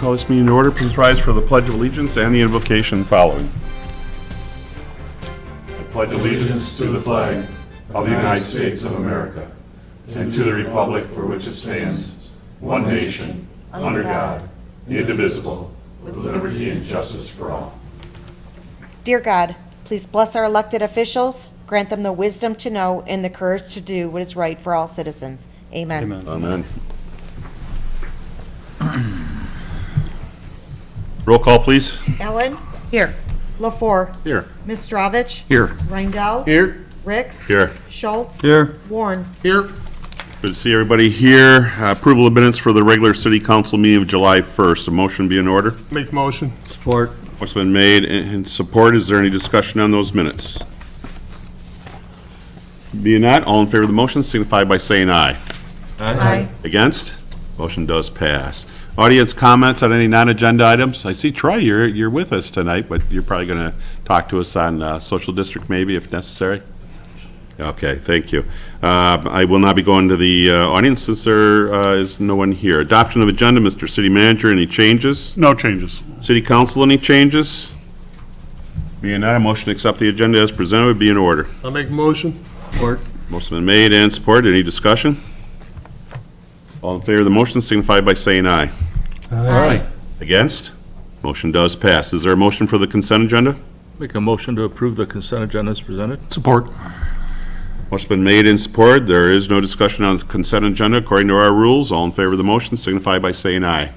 call this meeting to order. Please rise for the Pledge of Allegiance and the invocation following. I pledge allegiance to the flag of the United States of America and to the republic for which it stands, one nation, under God, indivisible, with liberty and justice for all. Dear God, please bless our elected officials, grant them the wisdom to know and the courage to do what is right for all citizens. Amen. Amen. Roll call, please. Ellen? Here. LaFour? Here. Mistrovich? Here. Reindel? Here. Ricks? Here. Schultz? Here. Warren? Here. Good to see everybody here. Approval of minutes for the regular city council meeting of July 1st. A motion be in order. Make motion. Support. What's been made and support? Is there any discussion on those minutes? Being not, all in favor of the motion signify by saying aye. Aye. Against? Motion does pass. Audience comments on any non-agenda items? I see Troy, you're with us tonight, but you're probably going to talk to us on social district maybe if necessary? Okay, thank you. I will not be going to the audience since there is no one here. Adoption of agenda, Mr. City Manager, any changes? No changes. City Council, any changes? Being not, a motion to accept the agenda as presented would be in order. I'll make a motion. Support. Motion been made and supported. Any discussion? All in favor of the motion signify by saying aye. Aye. Against? Motion does pass. Is there a motion for the consent agenda? Make a motion to approve the consent agenda as presented. Support. Motion been made and supported. There is no discussion on the consent agenda according to our rules. All in favor of the motion signify by saying aye.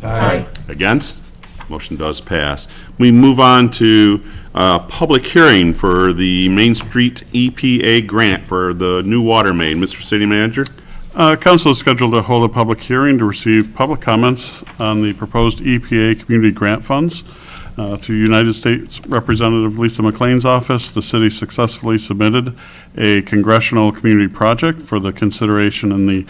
Aye. Against? Motion does pass. We move on to public hearing for the Main Street EPA grant for the new water main. Mr. City Manager? Council is scheduled to hold a public hearing to receive public comments on the proposed EPA community grant funds. Through United States Representative Lisa McLean's office, the city successfully submitted a congressional community project for the consideration in the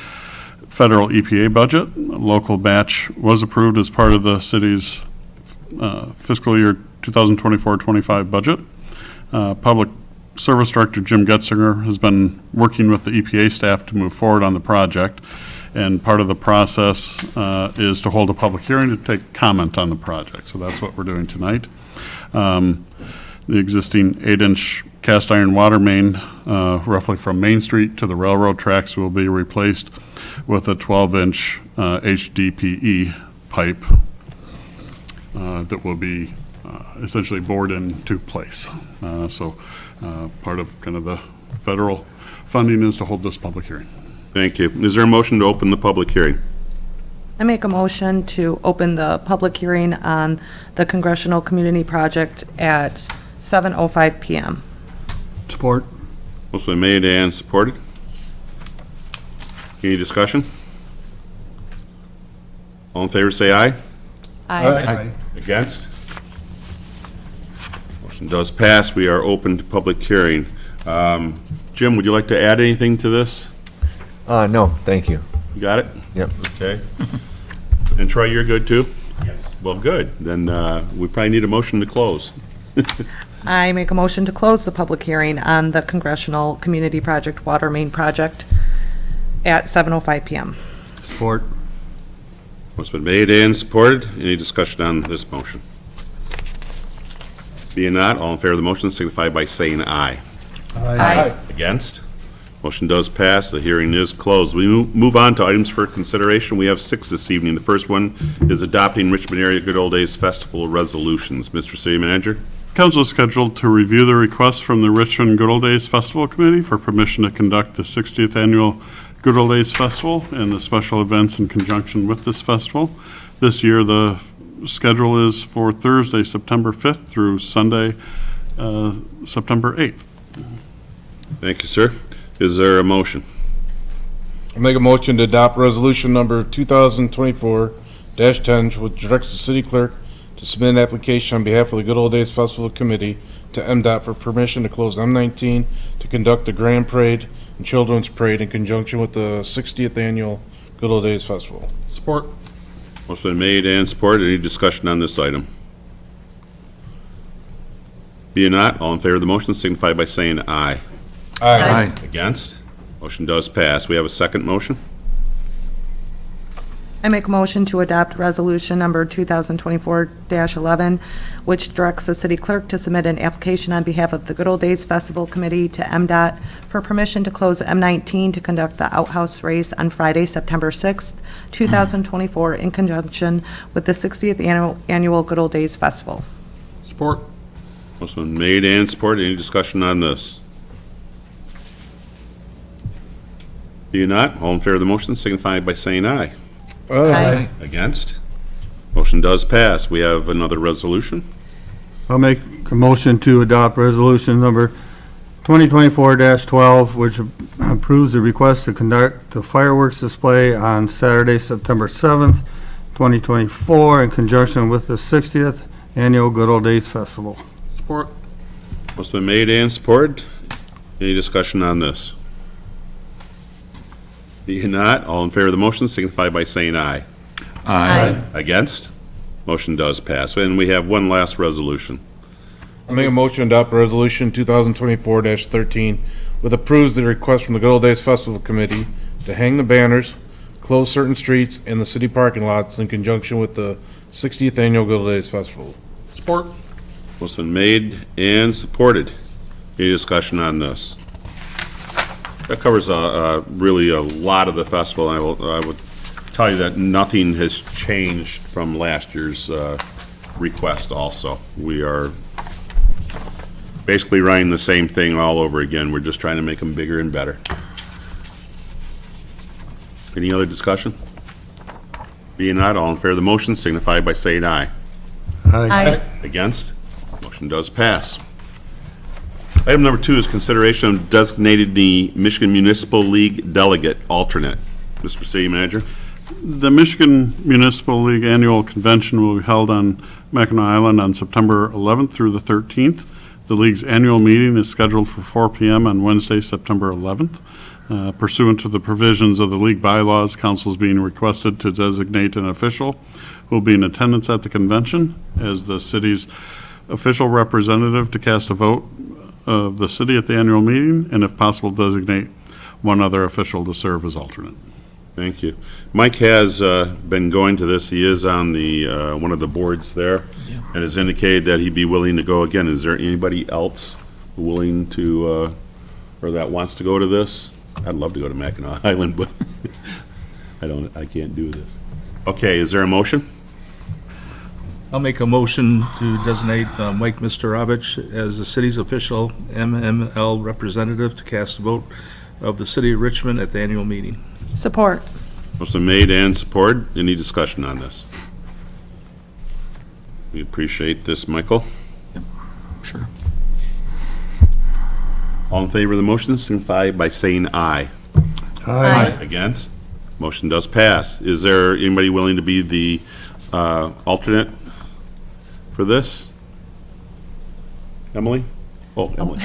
federal EPA budget. A local batch was approved as part of the city's fiscal year 2024-25 budget. Public Service Director Jim Getzinger has been working with the EPA staff to move forward on the project, and part of the process is to hold a public hearing to take comment on the project. So that's what we're doing tonight. The existing 8-inch cast iron water main, roughly from Main Street to the railroad tracks, will be replaced with a 12-inch HDPE pipe that will be essentially bored into place. Part of kind of the federal funding is to hold this public hearing. Thank you. Is there a motion to open the public hearing? I make a motion to open the public hearing on the Congressional Community Project at 7:05 PM. Support. Motion been made and supported. Any discussion? All in favor say aye. Aye. Against? Motion does pass. We are open to public hearing. Jim, would you like to add anything to this? No, thank you. You got it? Yep. Okay. And Troy, you're good too? Yes. Well, good. Then we probably need a motion to close. I make a motion to close the public hearing on the Congressional Community Project Water Main Project at 7:05 PM. Support. What's been made and supported? Any discussion on this motion? Being not, all in favor of the motion signify by saying aye. Aye. Against? Motion does pass. The hearing is closed. We move on to items for consideration. We have 6 this evening. The first one is adopting Richmond Area Good Old Days Festival resolutions. Mr. City Manager? Council is scheduled to review the request from the Richmond Good Old Days Festival Committee for permission to conduct the 60th Annual Good Old Days Festival and the special events in conjunction with this festival. This year, the schedule is for Thursday, September 5th through Sunday, September 8th. Thank you, sir. Is there a motion? I make a motion to adopt resolution number 2024-10, which directs the city clerk to submit an application on behalf of the Good Old Days Festival Committee to MDOT for permission to close M19 to conduct the Grand Parade and Children's Parade in conjunction with the 60th Annual Good Old Days Festival. Support. Motion's been made and supported. Any discussion on this item? Being not, all in favor of the motion signify by saying aye. Aye. Against? Motion does pass. We have a second motion. I make a motion to adopt resolution number 2024-11, which directs the city clerk to submit an application on behalf of the Good Old Days Festival Committee to MDOT for permission to close M19 to conduct the outhouse race on Friday, September 6th, 2024, in conjunction with the 60th annual Good Old Days Festival. Support. Motion been made and supported. Any discussion on this? Being not, all in favor of the motion signify by saying aye. Aye. Against? Motion does pass. We have another resolution. I'll make a motion to adopt resolution number 2024-12, which approves the request to conduct the fireworks display on Saturday, September 7th, 2024, in conjunction with the 60th Annual Good Old Days Festival. Support. Motion been made and supported. Any discussion on this? Being not, all in favor of the motion signify by saying aye. Aye. Against? Motion does pass. And we have one last resolution. I make a motion to adopt resolution 2024-13, which approves the request from the Good Old Days Festival Committee to hang the banners, close certain streets and the city parking lots in conjunction with the 60th Annual Good Old Days Festival. Support. Motion been made and supported. Any discussion on this? That covers really a lot of the festival. I would tell you that nothing has changed from last year's request also. We are basically running the same thing all over again. We're just trying to make them bigger and better. Any other discussion? Being not, all in favor of the motion signify by saying aye. Aye. Against? Motion does pass. Item number 2 is consideration of designated the Michigan Municipal League delegate alternate. Mr. City Manager? The Michigan Municipal League Annual Convention will be held on Mackinac Island on September 11th through the 13th. The league's annual meeting is scheduled for 4 p.m. on Wednesday, September 11th. Pursuant to the provisions of the league bylaws, council is being requested to designate an official who will be in attendance at the convention as the city's official representative to cast a vote of the city at the annual meeting, and if possible, designate one other official to serve as alternate. Thank you. Mike has been going to this. He is on the, one of the boards there, and has indicated that he'd be willing to go again. Is there anybody else willing to, or that wants to go to this? I'd love to go to Mackinac Island, but I can't do this. Okay, is there a motion? I'll make a motion to designate Mike Misterovich as the city's official MML representative to cast a vote of the city of Richmond at the annual meeting. Support. Motion made and supported. Any discussion on this? We appreciate this, Michael. Sure. All in favor of the motion, signify by saying aye. Aye. Against? Motion does pass. Is there anybody willing to be the alternate for this? Emily? Oh, Emily.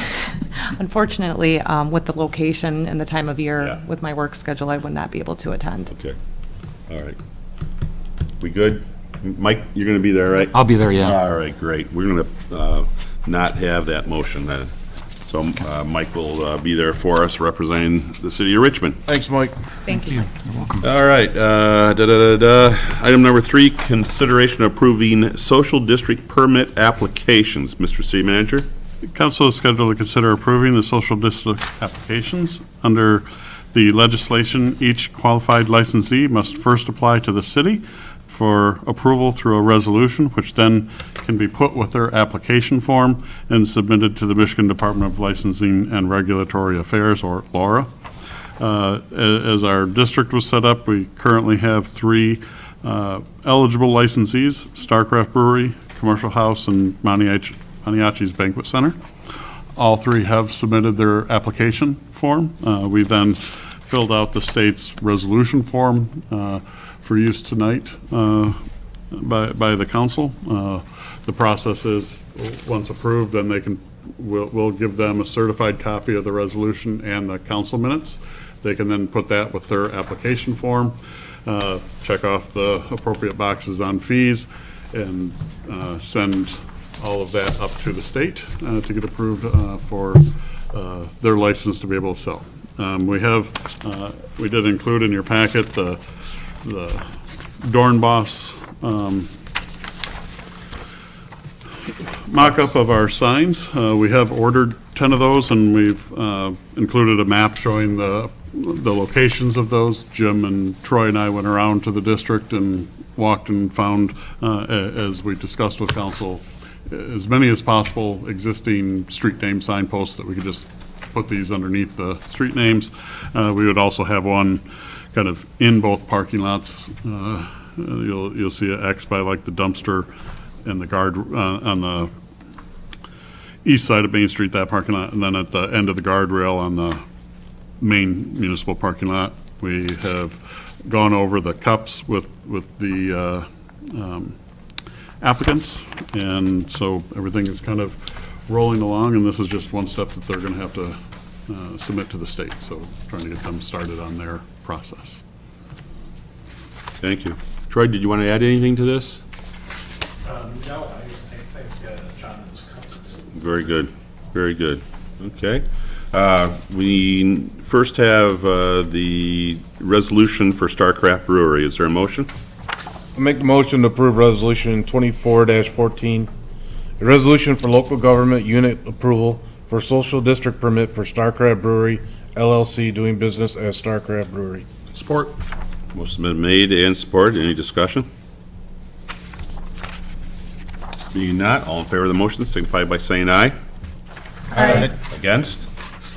Unfortunately, with the location and the time of year, Yeah. with my work schedule, I would not be able to attend. Okay. All right. We good? Mike, you're going to be there, right? I'll be there, yeah. All right, great. We're going to not have that motion then. So Mike will be there for us representing the city of Richmond. Thanks, Mike. Thank you. All right. Item number 3, consideration approving social district permit applications. Mr. City Manager? Council is scheduled to consider approving the social district applications. Under the legislation, each qualified licensee must first apply to the city for approval through a resolution, which then can be put with their application form and submitted to the Michigan Department of Licensing and Regulatory Affairs, or LARA. As our district was set up, we currently have 3 eligible licensees: Starcraft Brewery, Commercial House, and Maniachi's Banquet Center. All 3 have submitted their application form. We then filled out the state's resolution form for use tonight by the council. The process is, once approved, then we'll give them a certified copy of the resolution and the council minutes. They can then put that with their application form, check off the appropriate boxes on fees, and send all of that up to the state to get approved for their license to be able to sell. We did include in your packet the Dornbos mock-up of our signs. We have ordered 10 of those, and we've included a map showing the locations of those. Jim and Troy and I went around to the district and walked and found, as we discussed with council, as many as possible existing street name signposts that we could just put these underneath the street names. We would also have one kind of in both parking lots. You'll see an X by like the dumpster and the guard on the east side of Main Street, that parking lot, and then at the end of the guardrail on the main municipal parking lot. We have gone over the cups with the applicants, and so everything is kind of rolling along, and this is just one step that they're going to have to submit to the state, so trying to get them started on their process. Thank you. Troy, did you want to add anything to this? No, I think John has covered it. Very good, very good. Okay. We first have the resolution for Starcraft Brewery. Is there a motion? I make the motion to approve resolution 24-14, a resolution for local government unit approval for social district permit for Starcraft Brewery LLC doing business as Starcraft Brewery. Support. Motion been made and supported. Any discussion? Being not, all in favor of the motion signify by saying aye. Aye. Against?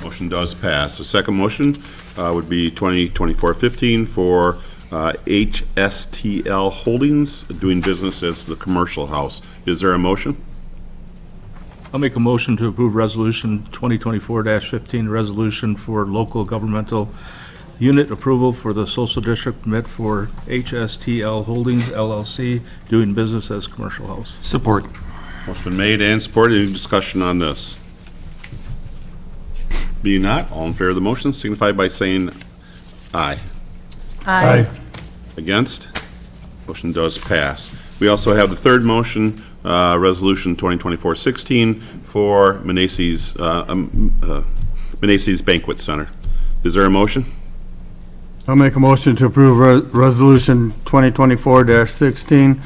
Motion does pass. The second motion would be 2024-15 for HSTL Holdings doing business as the Commercial House. Is there a motion? I'll make a motion to approve Resolution 2024-15, resolution for local governmental unit approval for the social district permit for HSTL Holdings LLC doing business as commercial house. Support. Motion been made and supported. Any discussion on this? Being not, all in favor of the motion signify by saying aye. Aye. Against? Motion does pass. We also have the third motion, Resolution 2024-16 for Menace's Banquet Center. Is there a motion? I'll make a motion to approve Resolution 2024-16,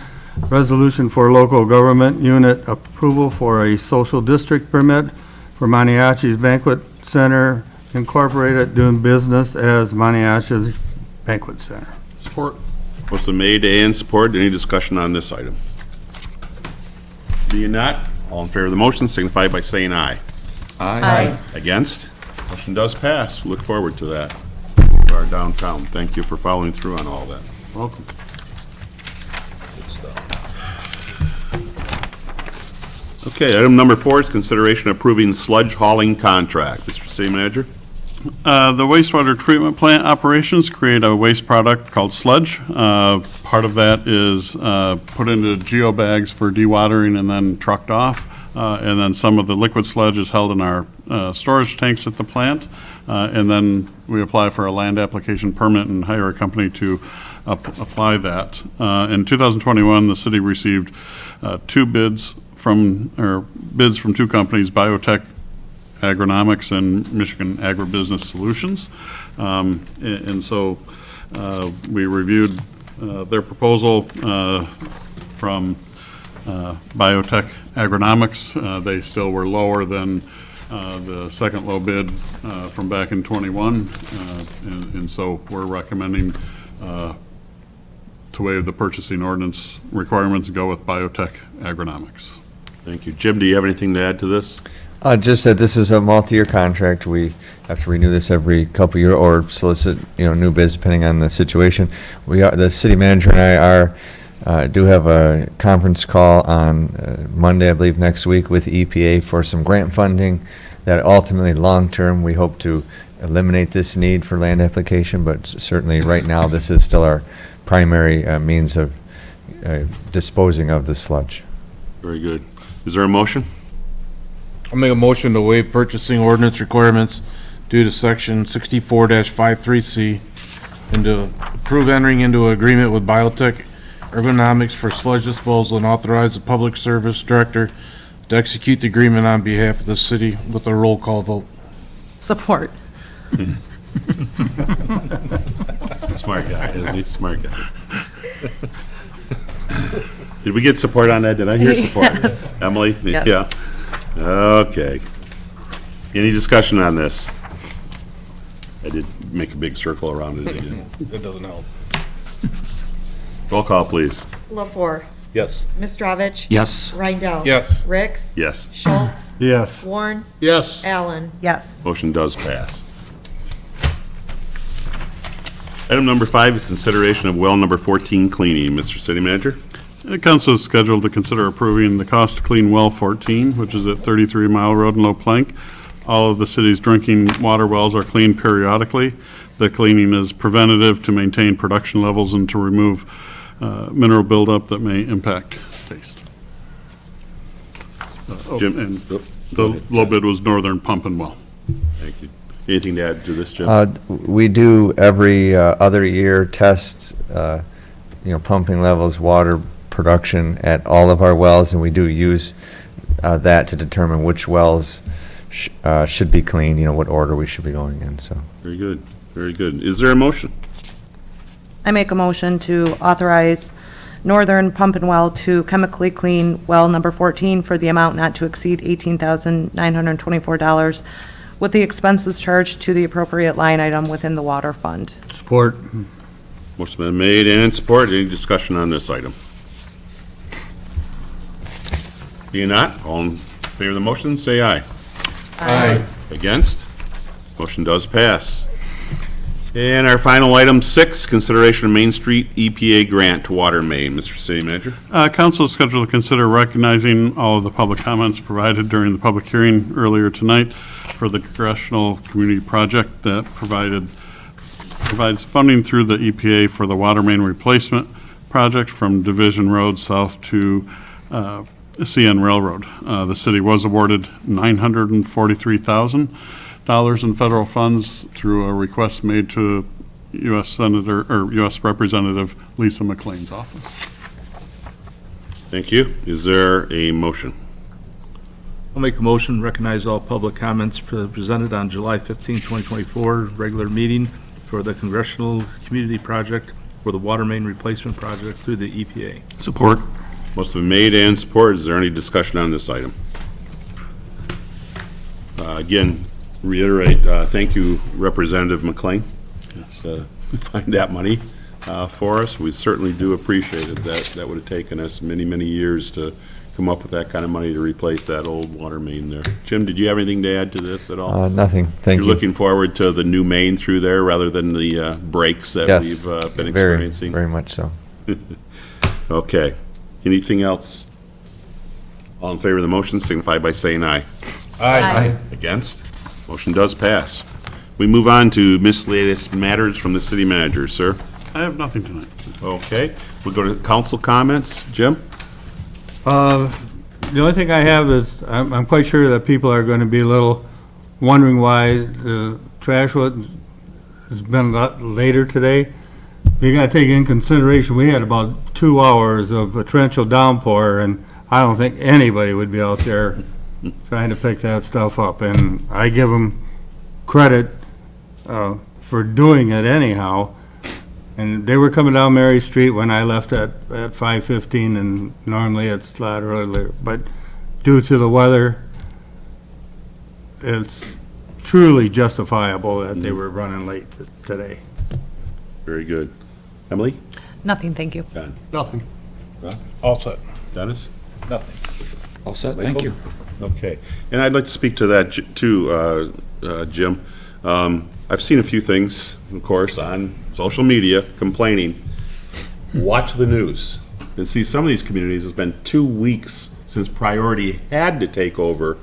resolution for local government unit approval for a social district permit for Maniachi's Banquet Center Incorporated doing business as Maniachi's Banquet Center. Support. Motion made and supported. Any discussion on this item? Being not, all in favor of the motion signify by saying aye. Aye. Against? Motion does pass. Look forward to that. For our downtown. Thank you for following through on all that. Welcome. Okay, item number 4 is consideration approving sludge hauling contract. Mr. City Manager? The wastewater treatment plant operations create a waste product called sludge. Part of that is put into geo bags for dewatering and then trucked off. And then some of the liquid sludge is held in our storage tanks at the plant. And then we apply for a land application permit and hire a company to apply that. In 2021, the city received bids from two companies, Biotech Agronomics and Michigan Agribusiness Solutions. And so we reviewed their proposal from Biotech Agronomics. They still were lower than the second low bid from back in '21. And so we're recommending to waive the purchasing ordinance requirements and go with Biotech Agronomics. Thank you. Jim, do you have anything to add to this? Just that this is a multi-year contract. We have to renew this every couple year or solicit, new bids depending on the situation. The city manager and I do have a conference call on Monday, I believe, next week with EPA for some grant funding that ultimately, long-term, we hope to eliminate this need for land application, but certainly right now, this is still our primary means of disposing of the sludge. Very good. Is there a motion? I'll make a motion to waive purchasing ordinance requirements due to section 64-53C and to approve entering into an agreement with Biotech Ergonomics for sludge disposal and authorize the public service director to execute the agreement on behalf of the city with a roll call vote. Support. Smart guy, isn't he? Smart guy. Did we get support on that? Did I hear support? Yes. Emily? Yes. Yeah. Okay. Any discussion on this? I did make a big circle around it. Didn't I? That doesn't help. Roll call, please. Lepore. Yes. Mistravich. Yes. Rindell. Yes. Ricks. Yes. Schultz. Yes. Warren. Yes. Allen. Yes. Motion does pass. Item number 5, consideration of well number 14 cleaning. Mr. City Manager? The council is scheduled to consider approving the cost to clean well 14, which is at 33 Mile Road in Low Plank. All of the city's drinking water wells are cleaned periodically. The cleaning is preventative to maintain production levels and to remove mineral buildup that may impact taste. Jim? And Go the ahead. low bid was Northern Pump and Well. Thank you. Anything to add to this, Jim? We do every other year test, pumping levels, water production at all of our wells, and we do use that to determine which wells should be cleaned, what order we should be going in, so. Very good. Very good. Is there a motion? I make a motion to authorize Northern Pump and Well to chemically clean well number 14 for the amount not to exceed $18,924 with the expenses charged to the appropriate line item within the water fund. Support. Motion been made and supported. Any discussion on this item? Being not, all in favor of the motion, say aye. Aye. Against? Motion does pass. And our final item, 6, consideration of Main Street EPA grant to water main. Mr. City Manager? Council is scheduled to consider recognizing all of the public comments provided during the public hearing earlier tonight for the Congressional Community Project that provides funding through the EPA for the water main replacement project from Division Road south to CN Railroad. The city was awarded $943,000 in federal funds through a request made to U.S. Senator, or U.S. Representative Lisa McLean's office. Thank you. Is there a motion? I'll make a motion, recognize all public comments presented on July 15, 2024, regular meeting for the Congressional Community Project for the water main replacement project through the EPA. Support. Most have been made and supported. Is there any discussion on this item? Again, reiterate, thank you, Representative McLean. Yes, find that money for us. We certainly do appreciate it. That would have taken us many, many years to come up with that kind of money to replace that old water main there. Jim, did you have anything to add to this at all? Nothing, thank you. You're looking forward to the new main through there rather than the breaks that Yes, we've been very, experiencing? very much so. Okay. Anything else? All in favor of the motion signify by saying aye. Aye. Against? Motion does pass. We move on to miscellaneous matters from the city manager, sir. I have nothing tonight. Okay. We'll go to council comments. Jim? The only thing I have is, I'm quite sure that people are going to be a little wondering why the trash has been a lot later today. You got to take in consideration, we had about 2 hours of a torrential downpour, and I don't think anybody would be out there trying to pick that stuff up. And I give them credit for doing it anyhow. And they were coming down Mary Street when I left at 5:15, and normally it's a lot earlier. But due to the weather, it's truly justifiable that they were running late today. Very good. Emily? Nothing, thank you. John? Nothing. All set. Dennis? All set, thank you. Okay. And I'd like to speak to that too, Jim. I've seen a few things, of course, on social media complaining. Watch the news and see some of these communities, it's been 2 weeks since Priority had to take over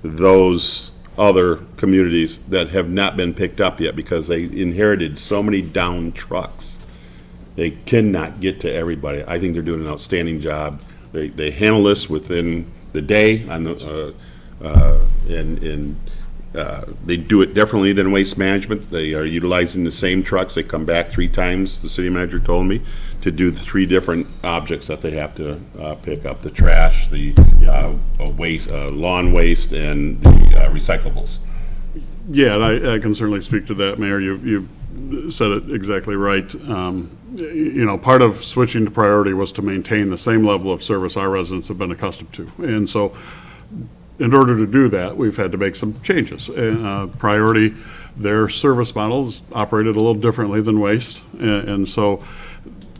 those other communities that have not been picked up yet because they inherited so many down trucks. They cannot get to everybody. I think they're doing an outstanding job. They handle this within the day on the, and they do it differently than Waste Management. They are utilizing the same trucks. They come back 3 times, the city manager told me, to do the 3 different objects that they have to pick up: the trash, the waste, lawn waste, and the recyclables. Yeah, and I can certainly speak to that, Mayor. You said it exactly right. You know, part of switching to priority was to maintain the same level of service our residents have been accustomed to. And so in order to do that, we've had to make some changes. Priority, their service models operated a little differently than Waste. And so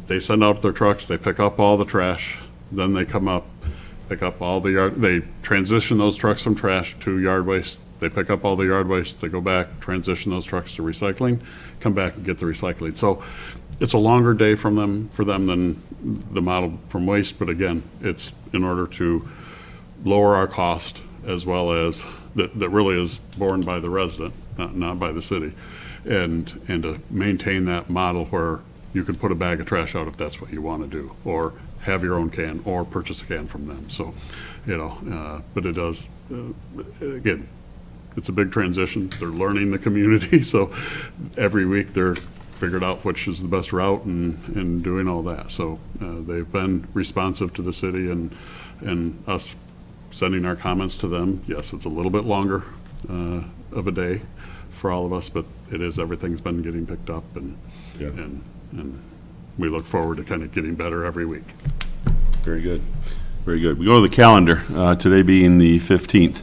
they send out their trucks, they pick up all the trash, then they come up, pick up all the yard, they transition those trucks from trash to yard waste. They pick up all the yard waste, they go back, transition those trucks to recycling, come back and get the recycling. So it's a longer day for them than the model from Waste, but again, it's in order to lower our cost as well as, that really is borne by the resident, not by the city. And to maintain that model where you can put a bag of trash out if that's what you want to do, or have your own can, or purchase a can from them. So, you know, but it does, again, it's a big transition. They're learning the community, so every week they're figured out which is the best route and doing all that. So they've been responsive to the city and us sending our comments to them. Yes, it's a little bit longer of a day for all of us, but everything's been getting picked up, and we look forward to kind of getting better every week. Very good. Very good. We go to the calendar, today being the 15th.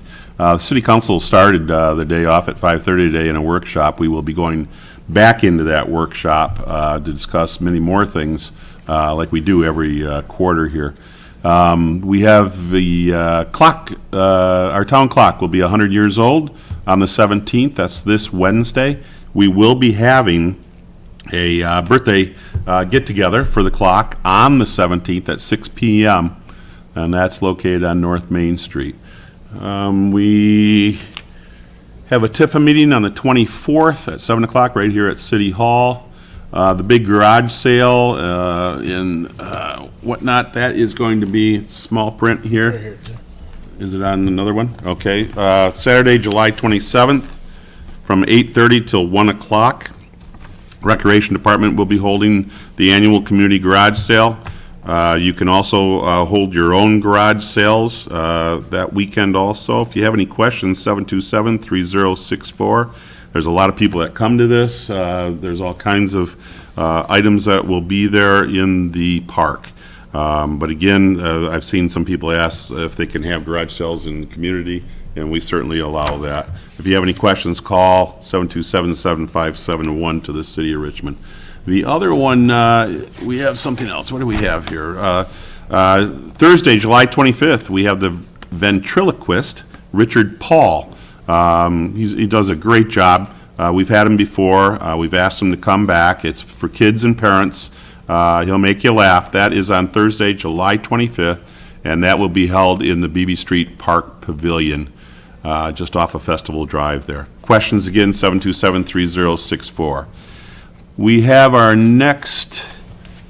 City Council started the day off at 5:30 today in a workshop. We will be going back into that workshop to discuss many more things like we do every quarter here. We have the clock, our town clock will be 100 years old on the 17th. That's this Wednesday. We will be having a birthday get-together for the clock on the 17th at 6 p.m., and that's located on North Main Street. We have a TIFA meeting on the 24th at 7 o'clock right here at City Hall. The big garage sale and whatnot, that is going to be small print here. Is it on another one? Okay. Saturday, July 27th from 8:30 till 1 o'clock. Recreation Department will be holding the annual community garage sale. You can also hold your own garage sales that weekend also. If you have any questions, 727-3064. There's a lot of people that come to this. There's all kinds of items that will be there in the park. But again, I've seen some people ask if they can have garage sales in the community, and we certainly allow that. If you have any questions, call 727-7571 to the City of Richmond. The other one, we have something else. What do we have here? Thursday, July 25th, we have the ventriloquist, Richard Paul. He does a great job. We've had him before. We've asked him to come back. It's for kids and parents. He'll make you laugh. That is on Thursday, July 25th, and that will be held in the Beebe Street Park Pavilion, just off of Festival Drive there. Questions again, 727-3064. We have our next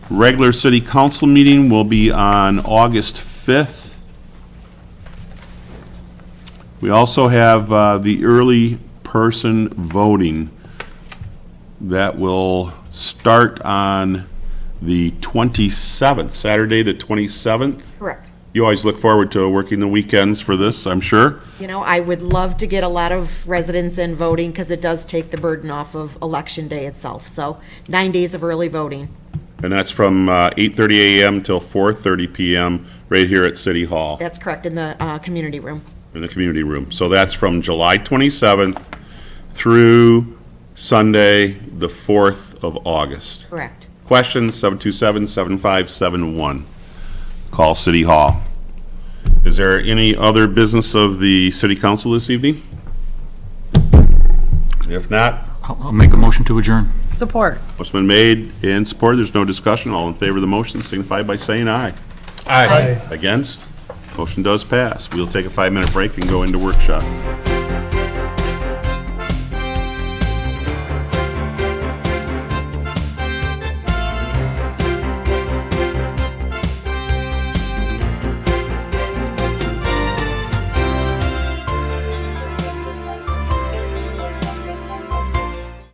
regular city council meeting will be on August 5th. We also have the early person voting that will start on the 27th, Saturday the 27th. Correct. You always look forward to working the weekends for this, I'm sure. You know, I would love to get a lot of residents in voting because it does take the burden off of Election Day itself. So 9 days of early voting. And that's from 8:30 a.m. till 4:30 p.m. right here at City Hall. That's correct, in the community room. In the community room. So that's from July 27th through Sunday, the 4th of August. Correct. Questions, 727-7571. Call City Hall. Is there any other business of the City Council this evening? If not, I'll make a motion to adjourn. Support. motion been made and supported. There's no discussion. All in favor of the motion signify by saying aye. Aye. Against? Motion does pass. We'll take a 5-minute break and go into workshop.